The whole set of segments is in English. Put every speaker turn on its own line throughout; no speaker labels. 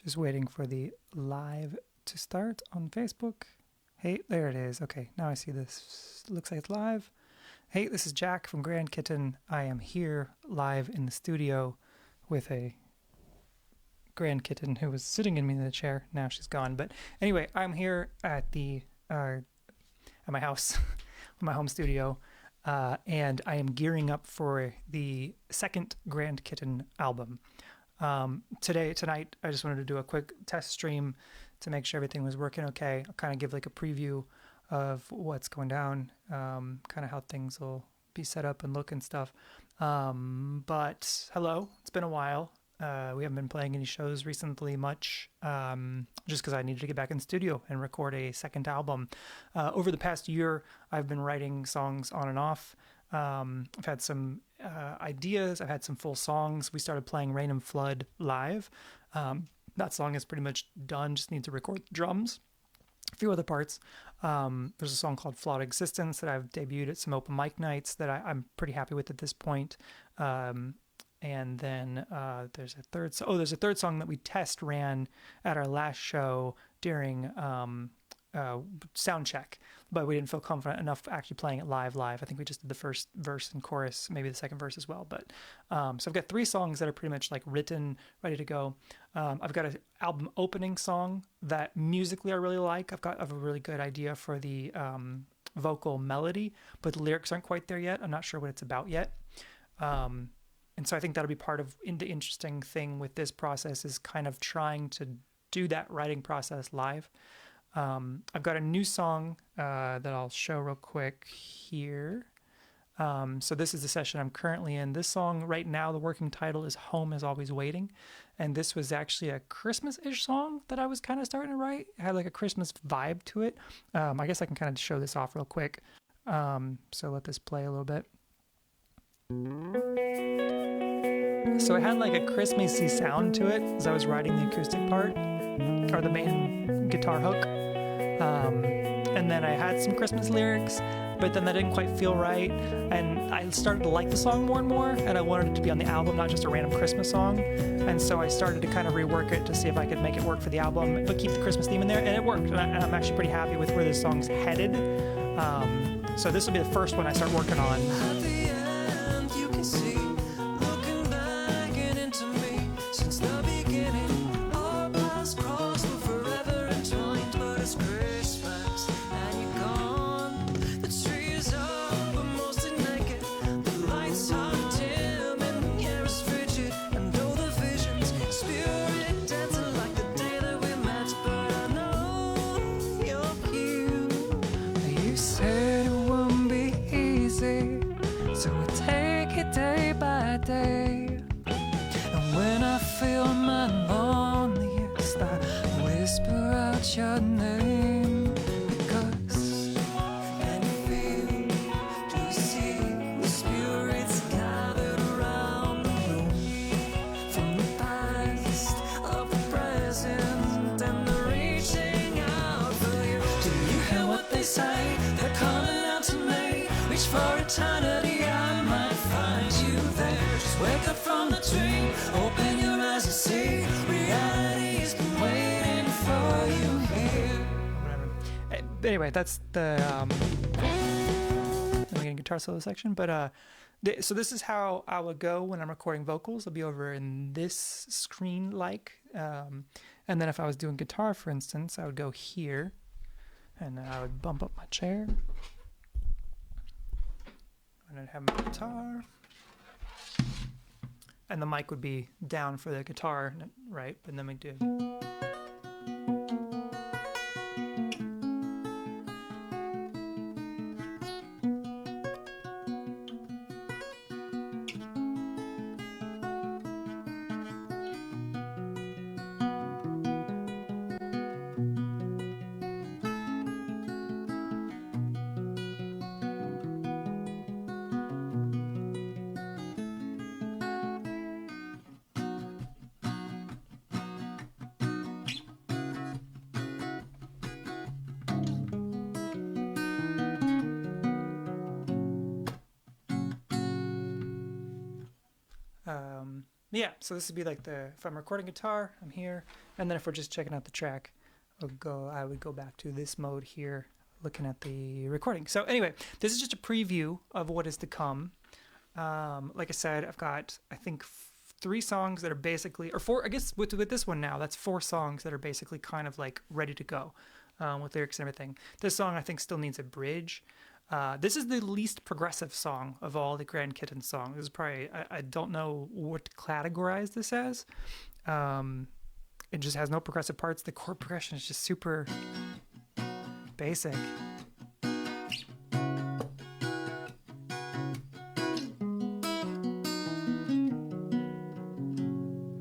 Just waiting for the live to start on Facebook. Hey, there it is. Okay, now I see this. Looks like it's live. Hey, this is Jack from GrandKitten. I am here live in the studio with a GrandKitten who was sitting in me in the chair. Now she's gone. But anyway, I'm here at my house, my home studio, and I am gearing up for the second GrandKitten album. Tonight, I just wanted to do a quick test stream to make sure everything was working okay. I'll kind of give like a preview of what's going down, kind of how things will be set up and look and stuff. But hello, it's been a while. We haven't been playing any shows recently much, just because I needed to get back in the studio and record a second album. Over the past year, I've been writing songs on and off. I've had some ideas. I've had some full songs. We started playing Rain and Flood live. That song is pretty much done. Just need to record the drums. A few other parts. There's a song called Flawed Existence that I've debuted at some open mic nights that I'm pretty happy with at this point. And then there's a third song that we test ran at our last show during sound check, but we didn't feel confident enough actually playing it live. I think we just did the first verse and chorus, maybe the second verse as well. But so I've got 3 songs that are pretty much like written, ready to go. I've got an album opening song that musically I really like. I have a really good idea for the vocal melody, but the lyrics aren't quite there yet. I'm not sure what it's about yet. And so I think that'll be part of the interesting thing with this process is kind of trying to do that writing process live. I've got a new song that I'll show real quick here. So this is the session I'm currently in. This song right now, the working title is Home is Always Waiting. And this was actually a Christmas-ish song that I was kind of starting to write. It had like a Christmas vibe to it. I guess I can kind of show this off real quick. So let this play a little bit. So it had like a Christmassy sound to it as I was writing the acoustic part, or the main guitar hook. And then I had some Christmas lyrics, but then that didn't quite feel right. And I started to like the song more and more, and I wanted it to be on the album, not just a random Christmas song. And so I started to kind of rework it to see if I could make it work for the album, but keep the Christmas theme in there, and it worked. And I'm actually pretty happy with where this song's headed. So this will be the first one I start working on.
At the end, you can see, looking back and into me, since the beginning, our paths crossed, we're forever entwined, but it's Christmas, and you're gone. The tree is up, but mostly naked, the lights are dim, and the air is frigid, and all the visions, spirit dancing like the day that we met, but I know you're here.
You said it won't be easy, so we take it day by day. And when I feel my loneliest, I whisper out your name. Because
And you feel, do you see the spirits gathered around the room? From the past of the present, and they're reaching out for you. Do you hear what they say? They're calling out to me. Reach for eternity, I might find you there. Just wake up from the dream, open your eyes and see. Reality's been waiting for you here.
whatever. Anyway, that's the I'm getting guitar solo section. But so this is how I would go when I'm recording vocals. I'll be over in this screen and then if I was doing guitar, for instance, I would go here, and then I would bump up my chair, and I'd have my guitar, and the mic would be down for the guitar, right? And then we do. Yeah, so this would be like if I'm recording guitar, I'm here, and then if we're just checking out the track, I would go back to this mode here, looking at the recording. So anyway, this is just a preview of what is to come. Like I said, I've got, I think, 3 songs that are basically, or 4, I guess with this one now, that's 4 songs that are basically kind of like ready to go, with lyrics and everything. This song I think still needs a bridge. This is the least progressive song of all the GrandKitten songs. This is probably, I don't know what to categorize this as. It just has no progressive parts. The chord progression is just super basic.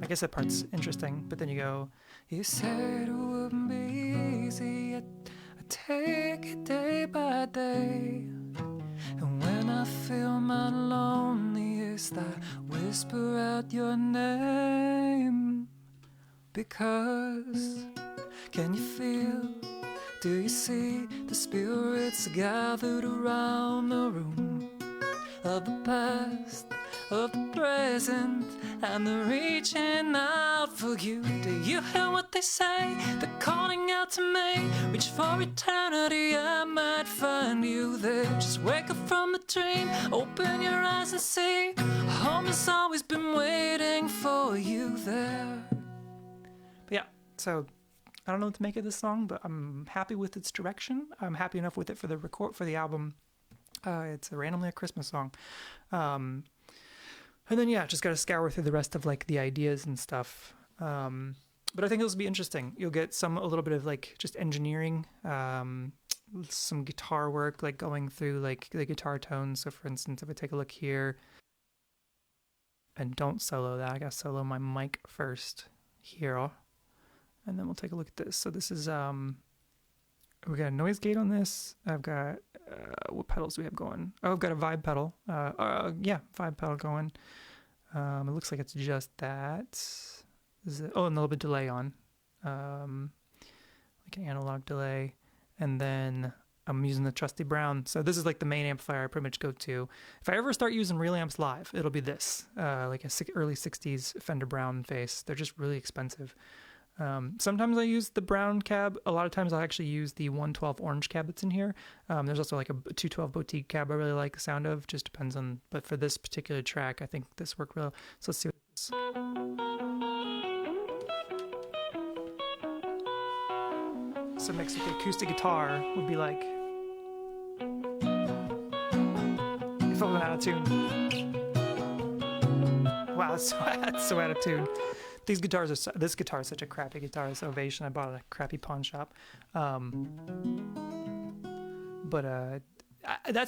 I guess that part's interesting, but then you go, you said it wouldn't be easy, I take it day by day. And when I feel my loneliest, I whisper out your name. Because, can you feel, do you see the spirits gathered around the room of the past, of the present, and they're reaching out for you? Do you hear what they say? They're calling out to me. Reach for eternity, I might find you there. Just wake up from the dream, open your eyes and see. Home has always been waiting for you there. But yeah, so I don't know what to make of this song, but I'm happy with its direction. I'm happy enough with it for the album. It's randomly a Christmas song. And then, yeah, just got to scour through the rest of like the ideas and stuff. But I think this will be interesting. You'll get a little bit of like just engineering, some guitar work, like going through like the guitar tones. So for instance, if I take a look here and don't solo that, I got to solo my mic first here. And then we'll take a look at this. So this is, we got a noise gate on this. I've got, what pedals do we have going? Oh, I've got a vibe pedal. Vibe pedal going. It looks like it's just that. And a little bit delay on. Like an analog delay. And then I'm using the trusty brown. So this is like the main amplifier I pretty much go to. If I ever start using real amps live, it'll be this. Like a early 60s Fender Brown face. They're just really expensive. Sometimes I use the brown cab. A lot of times I'll actually use the 112 orange cab that's in here. There's also like a 212 boutique cab I really like the sound of. Just depends on, but for this particular track, I think this worked well. So let's see what this. So mixed with the acoustic guitar would be like, if I'm out of tune. Wow, that's so out of tune. This guitar is such a crappy guitar. It's Ovation. I bought it at a crappy pawn shop. That's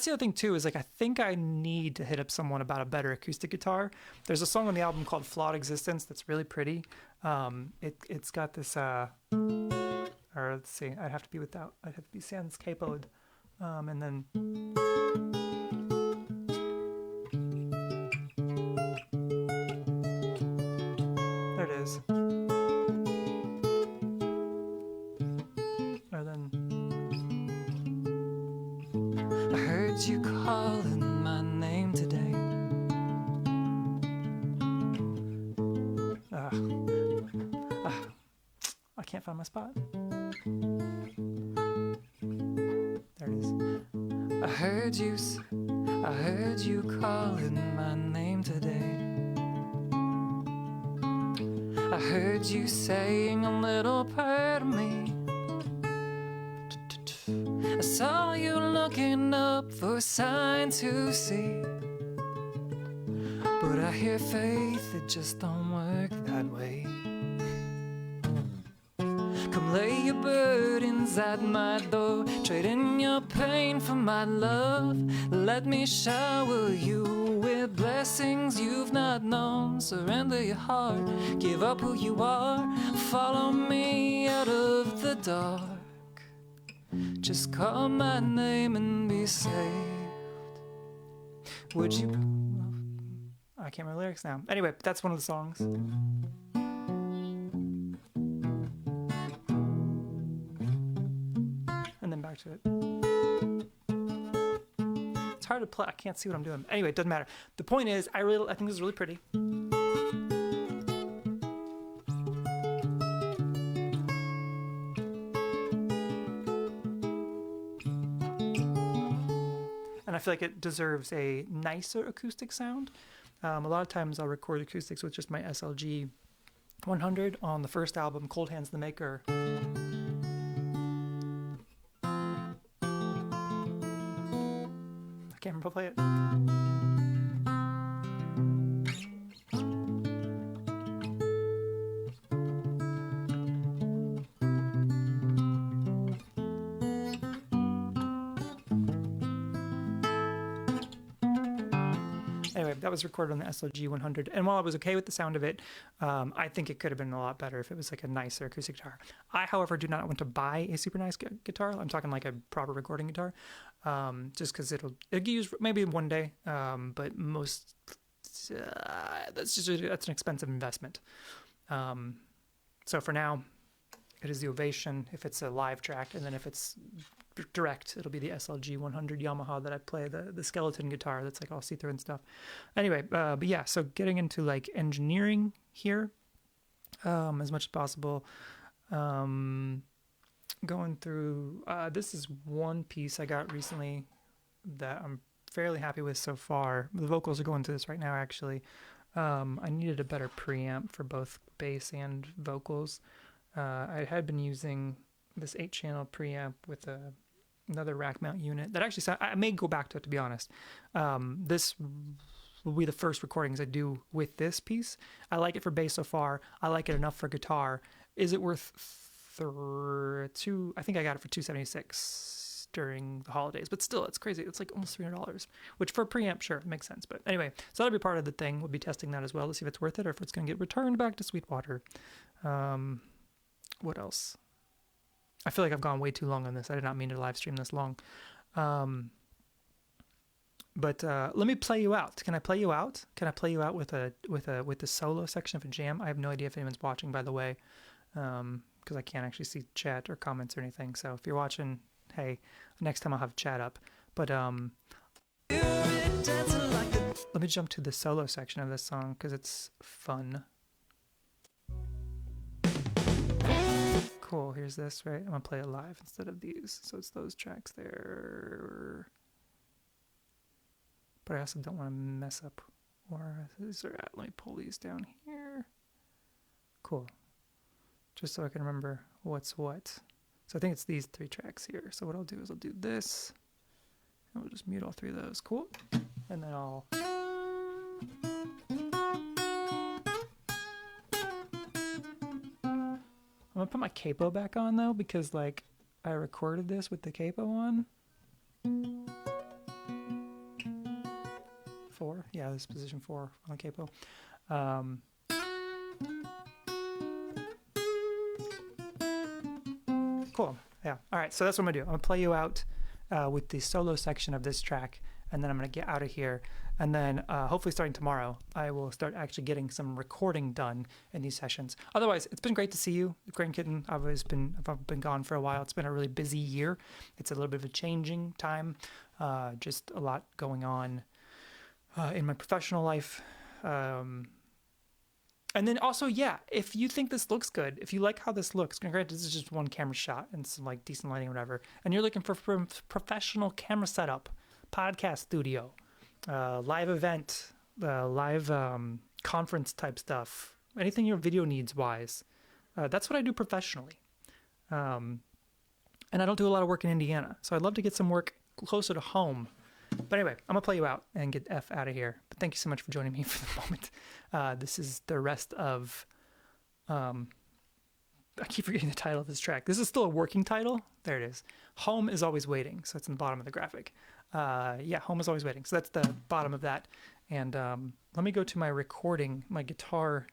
the other thing too, is like I think I need to hit up someone about a better acoustic guitar. There's a song on the album called Flawed Existence that's really pretty. It's got this or let's see, I'd have to be sans capoed. And then there it is. And then I heard you calling my name today. I can't find my spot. There it is. I heard you calling my name today. I heard you saying a little part of me. I saw you looking up for a sign to see. But I hear faith, it just don't work that way. Come lay your burdens at my door, trade in your pain for my love. Let me shower you with blessings you've not known. Surrender your heart, give up who you are, follow me out of the dark. Just call my name and be saved. Would you? I can't remember the lyrics now. Anyway, that's one of the songs. And then back to it. It's hard to play. I can't see what I'm doing. Anyway, it doesn't matter. The point is, I think this is really pretty. feel like it deserves a nicer acoustic sound. A lot of times I'll record acoustics with just my SLG 100 on the first album, Cold Hands the Maker. I can't remember how to play it. Anyway, that was recorded on the SLG 100. And while I was okay with the sound of it, I think it could have been a lot better if it was like a nicer acoustic guitar. I, however, do not want to buy a super nice guitar. I'm talking like a proper recording guitar, just because it'll get used maybe one day, but most that's an expensive investment. So for now, it is the Ovation if it's a live track, and then if it's direct, it'll be the SLG 100 Yamaha that I play, the skeleton guitar that's like all see-through and stuff. Anyway, but yeah, so getting into like engineering here as much as possible. Going through, this is one piece I got recently that I'm fairly happy with so far. The vocals are going through this right now, actually. I needed a better preamp for both bass and vocals. I had been using this 8-channel preamp with another rack mount unit that actually I may go back to it, to be honest. This will be the first recordings I do with this piece. I like it for bass so far. I like it enough for guitar. Is it worth I think I got it for $276 during the holidays, but still, it's crazy. It's like almost $300, which for a preamp, sure, it makes sense. But anyway, so that'll be part of the thing. We'll be testing that as well to see if it's worth it or if it's going to get returned back to Sweetwater. What else? I feel like I've gone way too long on this. I did not mean to live stream this long. But let me play you out. Can I play you out? Can I play you out with the solo section of a jam? I have no idea if anyone's watching, by the way, because I can't actually see chat or comments or anything. So if you're watching, hey, next time I'll have chat up. But let me jump to the solo section of this song because it's fun. Cool, here's this, right? I'm gonna play it live instead of these. So it's those tracks there. But I also don't want to mess up where these are at. Let me pull these down here. Cool. Just so I can remember what's what. So I think it's these 3 tracks here. So what I'll do is I'll do this. And we'll just mute all 3 of those. Cool. And then I'll... I'm gonna put my capo back on though, because like I recorded this with the capo on. 4, yeah, this is position 4 on the capo. Cool, yeah. All right, so that's what I'm gonna do. I'm gonna play you out with the solo section of this track, and then I'm gonna get out of here. And then hopefully starting tomorrow, I will start actually getting some recording done in these sessions. Otherwise, it's been great to see you, GrandKitten. I've been gone for a while. It's been a really busy year. It's a little bit of a changing time. Just a lot going on in my professional life. And then also, yeah, if you think this looks good, if you like how this looks, granted, this is just one camera shot and some like decent lighting or whatever, and you're looking for professional camera setup, podcast studio, live event, live conference type stuff, anything your video needs wise, that's what I do professionally. And I don't do a lot of work in Indiana, so I'd love to get some work closer to home. But anyway, I'm gonna play you out and get F out of here. But thank you so much for joining me for the moment. This is the rest of, I keep forgetting the title of this track. This is still a working title. There it is. Home is Always Waiting. So it's in the bottom of the graphic. Yeah, Home is Always Waiting. So that's the bottom of that. And let me go to my recording, my guitar.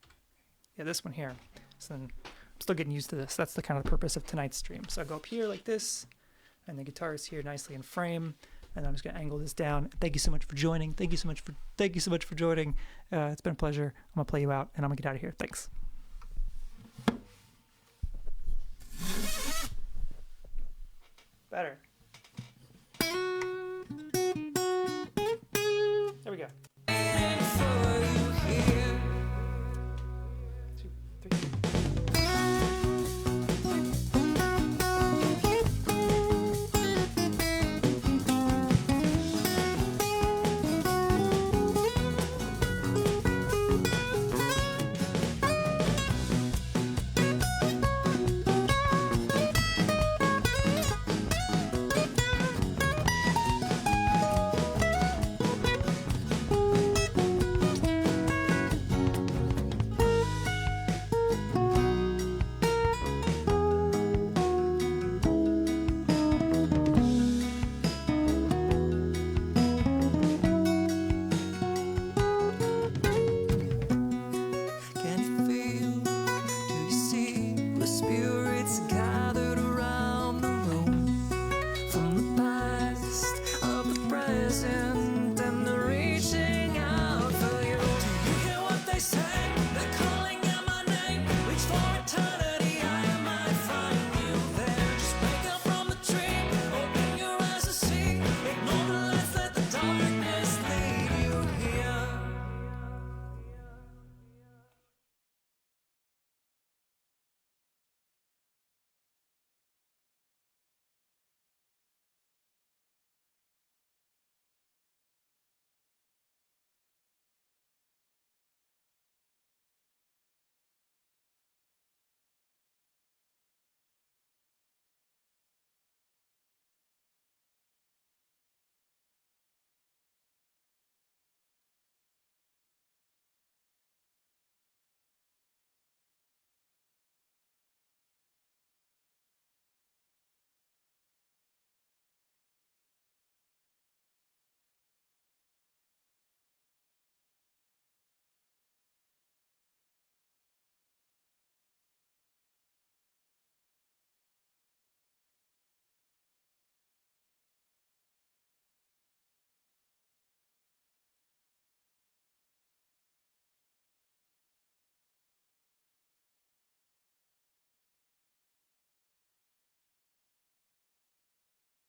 Yeah, this one here. So then I'm still getting used to this. That's the kind of the purpose of tonight's stream. So I go up here like this, and the guitar is here nicely in frame. And I'm just gonna angle this down. Thank you so much for joining. Thank you so much for joining. It's been a pleasure. I'm gonna play you out, and I'm gonna get out of here. Thanks. Better.